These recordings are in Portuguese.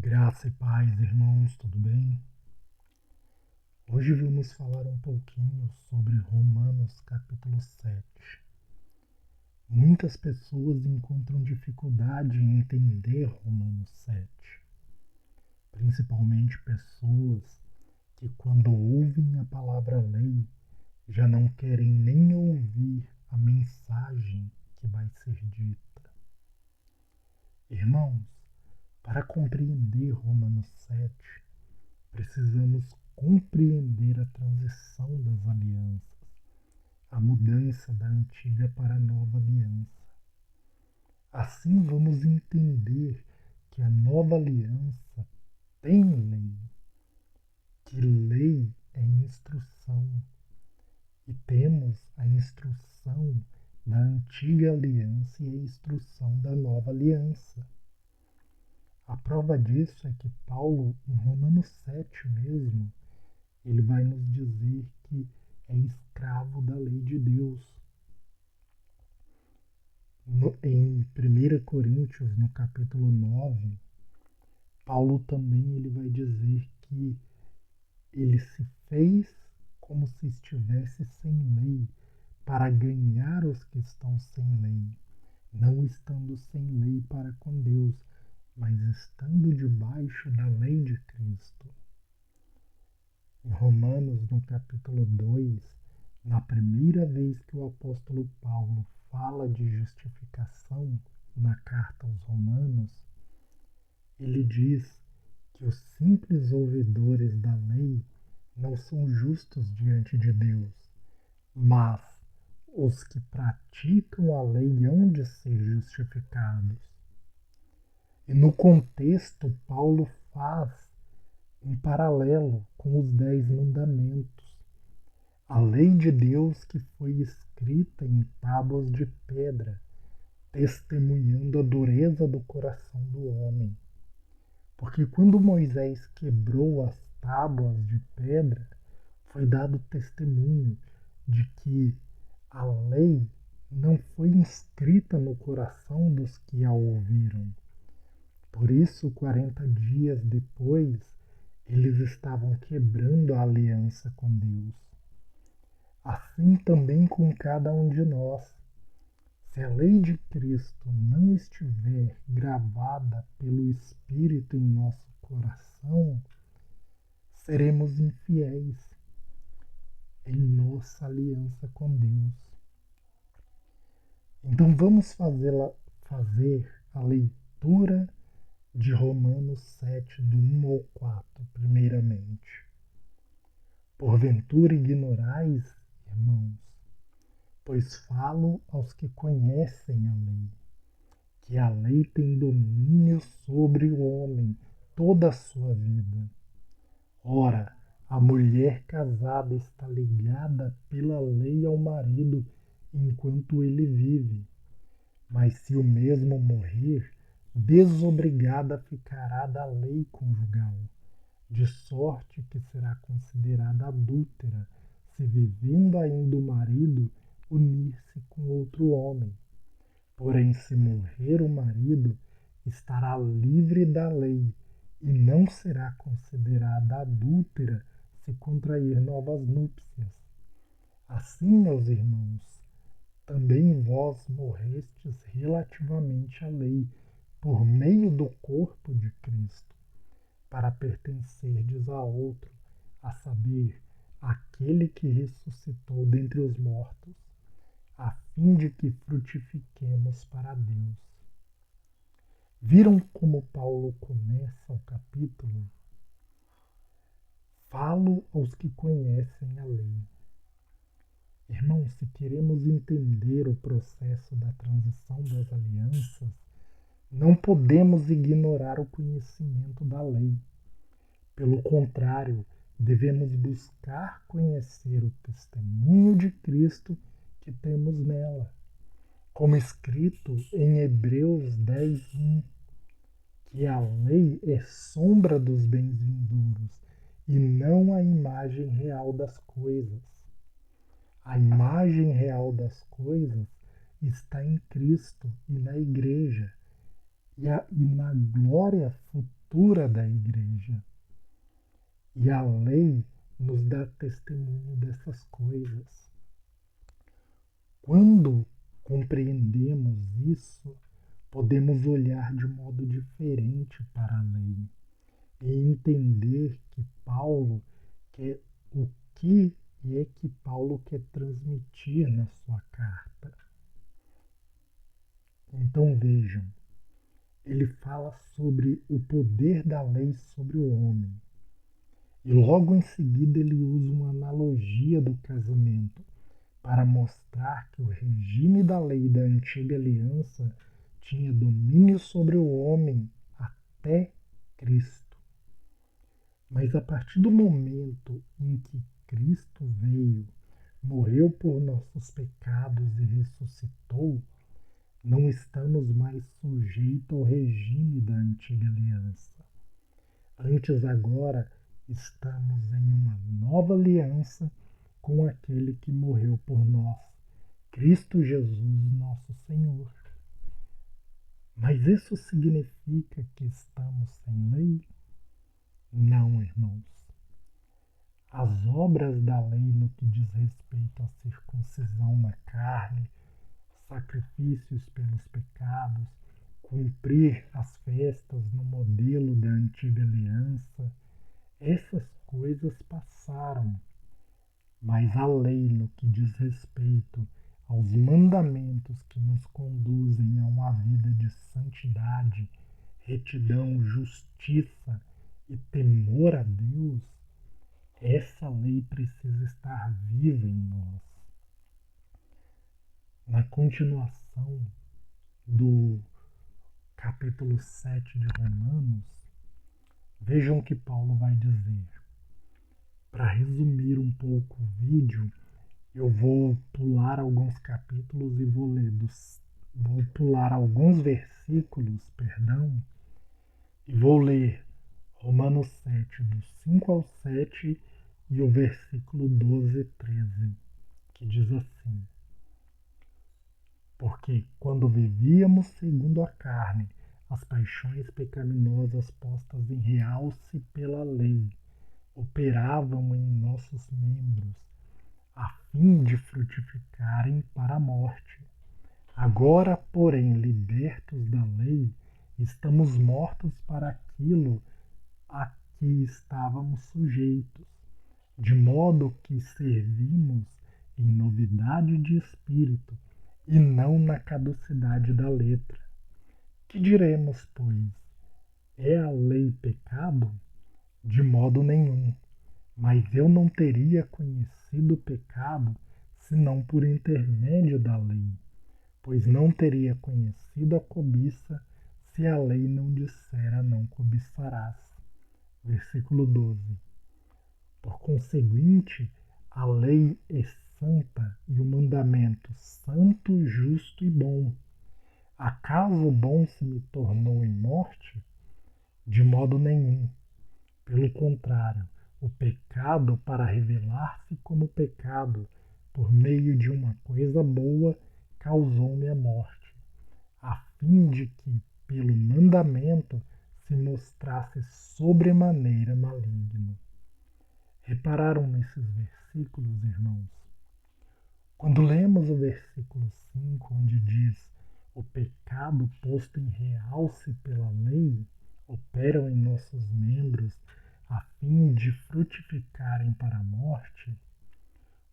Graça e paz, irmãos, tudo bem? Hoje vamos falar um pouquinho sobre Romanos capítulo 7. Muitas pessoas encontram dificuldade em entender Romanos 7, principalmente pessoas que, quando ouvem a palavra lei, já não querem nem ouvir a mensagem que vai ser dita. Irmãos, para compreender Romanos 7, precisamos compreender a transição das alianças, a mudança da antiga para a nova aliança. Assim vamos entender que a nova aliança tem lei, que lei é instrução, e temos a instrução da antiga aliança e a instrução da nova aliança. A prova disso é que Paulo, em Romanos 7 mesmo, ele vai nos dizer que é escravo da lei de Deus. Em 1 Coríntios, no capítulo 9, Paulo também ele vai dizer que ele se fez como se estivesse sem lei, para ganhar os que estão sem lei, não estando sem lei para com Deus, mas estando debaixo da lei de Cristo. Em Romanos, no capítulo 2, na primeira vez que o apóstolo Paulo fala de justificação na carta aos Romanos, ele diz que os simples ouvidores da lei não são justos diante de Deus, mas os que praticam a lei hão de ser justificados. E no contexto, Paulo faz um paralelo com os 10 mandamentos. A lei de Deus que foi escrita em tábuas de pedra, testemunhando a dureza do coração do homem. Porque quando Moisés quebrou as tábuas de pedra, foi dado testemunho de que a lei não foi inscrita no coração dos que a ouviram. Por isso, 40 dias depois, eles estavam quebrando a aliança com Deus. Assim também com cada um de nós. Se a lei de Cristo não estiver gravada pelo Espírito em nosso coração, seremos infiéis em nossa aliança com Deus. Então vamos fazer a leitura de Romanos 7, do 1 ao 4, primeiramente. Porventura ignorais, irmãos, pois falo aos que conhecem a lei, que a lei tem domínio sobre o homem toda a sua vida. Ora, a mulher casada está ligada pela lei ao marido enquanto ele vive, mas se o mesmo morrer, desobrigada ficará da lei conjugal, de sorte que será considerada adúltera, se vivendo ainda o marido unir-se com outro homem. Porém, se morrer o marido, estará livre da lei e não será considerada adúltera se contrair novas núpcias. Assim, meus irmãos, também vós morrestes relativamente à lei, por meio do corpo de Cristo, para pertencerdes a outro, a saber, aquele que ressuscitou dentre os mortos, a fim de que frutifiquemos para Deus. Viram como Paulo começa o capítulo? Falo aos que conhecem a lei. Irmãos, se queremos entender o processo da transição das alianças, não podemos ignorar o conhecimento da lei. Pelo contrário, devemos buscar conhecer o testemunho de Cristo que temos nela. Como escrito em Hebreus 10:1, que a lei é sombra dos bens vindouros e não a imagem real das coisas. A imagem real das coisas está em Cristo e na Igreja, e na glória estrutura da igreja. E a lei nos dá testemunho dessas coisas. Quando compreendemos isso, podemos olhar de modo diferente para a lei e entender que Paulo quer o que é que Paulo quer transmitir na sua carta. Então vejam, ele fala sobre o poder da lei sobre o homem. E logo em seguida ele usa uma analogia do casamento para mostrar que o regime da lei da antiga aliança tinha domínio sobre o homem até Cristo. Mas a partir do momento em que Cristo veio, morreu por nossos pecados e ressuscitou, não estamos mais sujeitos ao regime da antiga aliança. Antes, agora, estamos em uma nova aliança com aquele que morreu por nós, Cristo Jesus, nosso Senhor. Mas isso significa que estamos sem lei? Não, irmãos. As obras da lei no que diz respeito à circuncisão na carne, sacrifícios pelos pecados, cumprir as festas no modelo da antiga aliança, essas coisas passaram. Mas a lei no que diz respeito aos mandamentos que nos conduzem a uma vida de santidade, retidão, justiça e temor a Deus, essa lei precisa estar viva em nós. Na continuação do capítulo 7 de Romanos, vejam o que Paulo vai dizer. Para resumir um pouco o vídeo, eu vou pular alguns capítulos e vou pular alguns versículos, e vou ler Romanos 7, do 5 ao 7 e o versículo 12 e 13, que diz assim: Porque quando vivíamos segundo a carne, as paixões pecaminosas postas em realce pela lei operavam em nossos membros, a fim de frutificarem para a morte. Agora, porém, libertos da lei, estamos mortos para aquilo a que estávamos sujeitos, de modo que servimos em novidade de espírito e não na caducidade da letra. Que diremos, pois? É a lei pecado? De modo nenhum. Mas eu não teria conhecido o pecado senão por intermédio da lei, pois não teria conhecido a cobiça se a lei não dissera não cobiçarás. Versículo 12. Por conseguinte, a lei é santa e o mandamento santo, justo e bom. Acaso o bom se me tornou em morte? De modo nenhum. Pelo contrário, o pecado, para revelar-se como pecado, por meio de uma coisa boa, causou-me a morte, a fim de que, pelo mandamento, se mostrasse sobremaneira maligno. Repararam nesses versículos, irmãos? Quando lemos o versículo 5, onde diz: o pecado posto em realce pela lei operam em nossos membros a fim de frutificarem para a morte,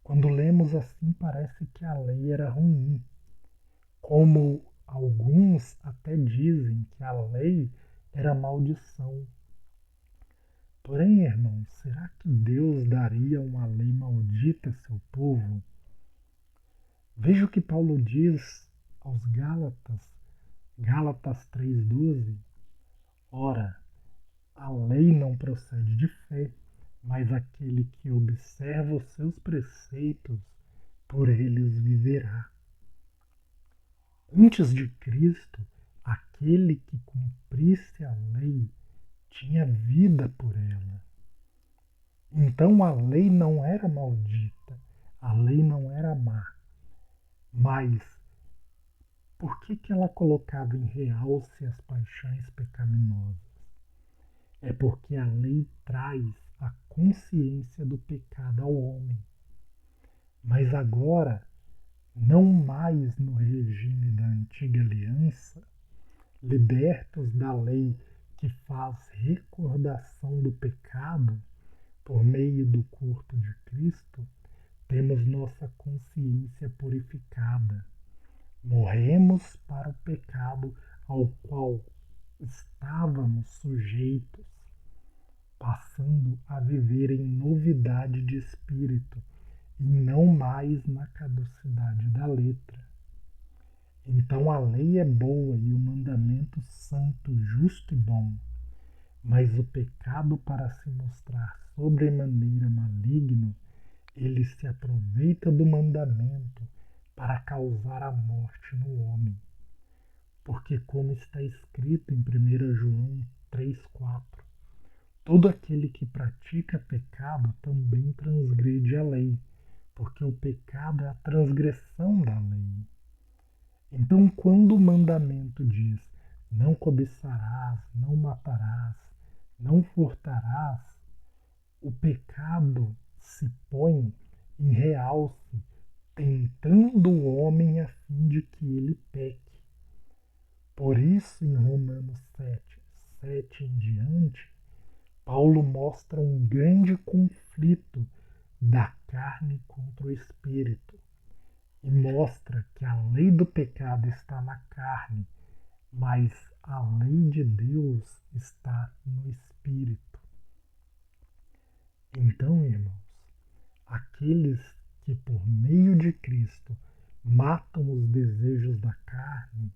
quando lemos assim parece que a lei era ruim, como alguns até dizem que a lei era maldição. Porém, irmãos, será que Deus daria uma lei maldita a seu povo? Veja o que Paulo diz aos Gálatas, Gálatas 3,12. Ora, a lei não procede de fé, mas aquele que observa os seus preceitos, por eles viverá. Antes de Cristo, aquele que cumprisse a lei tinha vida por ela. Então a lei não era maldita, a lei não era má. Mas por que ela colocava em realce as paixões pecaminosas? porque a lei traz a consciência do pecado ao homem. Mas agora, não mais no regime da antiga aliança, libertos da lei que faz recordação do pecado por meio do corpo de Cristo, temos nossa consciência purificada. Morremos para o pecado ao qual estávamos sujeitos, passando a viver em novidade de espírito e não mais na caducidade da letra. Então a lei é boa e o mandamento santo, justo e bom, mas o pecado, para se mostrar sobremaneira maligno, ele se aproveita do mandamento para causar a morte no homem. Porque, como está escrito em 1 João 3,4, todo aquele que pratica pecado também transgride a lei, porque o pecado é a transgressão da lei. Então, quando o mandamento diz: não cobiçarás, não matarás, não furtarás, o pecado se põe em realce, tentando o homem a fim de que ele peque. Por isso, em Romanos 7 em diante, Paulo mostra um grande conflito da carne contra o espírito e mostra que a lei do pecado está na carne, mas a lei de Deus está no espírito. Então, irmãos, aqueles que por meio de Cristo matam os desejos da carne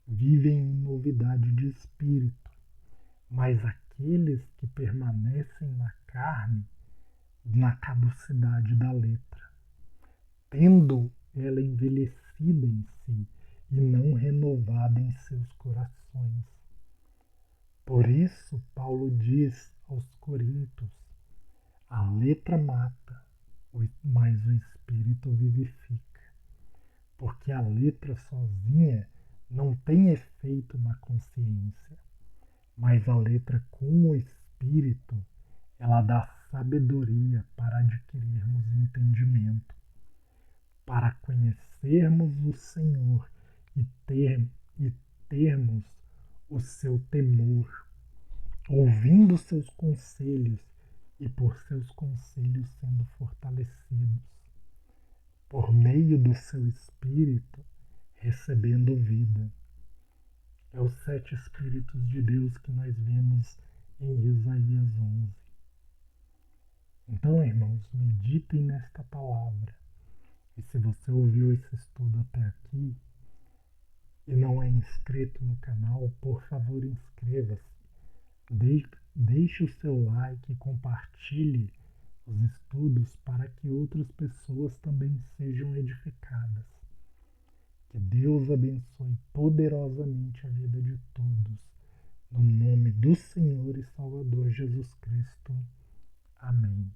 vivem em novidade de espírito, mas aqueles que permanecem na carne, na caducidade da letra, tendo ela envelhecida em si e não renovada em seus corações. Por isso, Paulo diz aos Coríntios: a letra mata, mas o espírito vivifica, porque a letra sozinha não tem efeito na consciência, mas a letra com o espírito, ela dá sabedoria para adquirirmos entendimento, para conhecermos o Senhor e termos o seu temor, ouvindo seus conselhos e por seus conselhos sendo fortalecidos, por meio do seu Espírito, recebendo vida. É os 7 Espíritos de Deus que nós vemos em Isaías 11. Então, irmãos, meditem nesta palavra. E se você ouviu esse estudo até aqui e não é inscrito no canal, por favor, inscreva-se. Deixe o seu like e compartilhe os estudos para que outras pessoas também sejam edificadas. Que Deus abençoe poderosamente a vida de todos. No nome do Senhor e Salvador Jesus Cristo. Amém.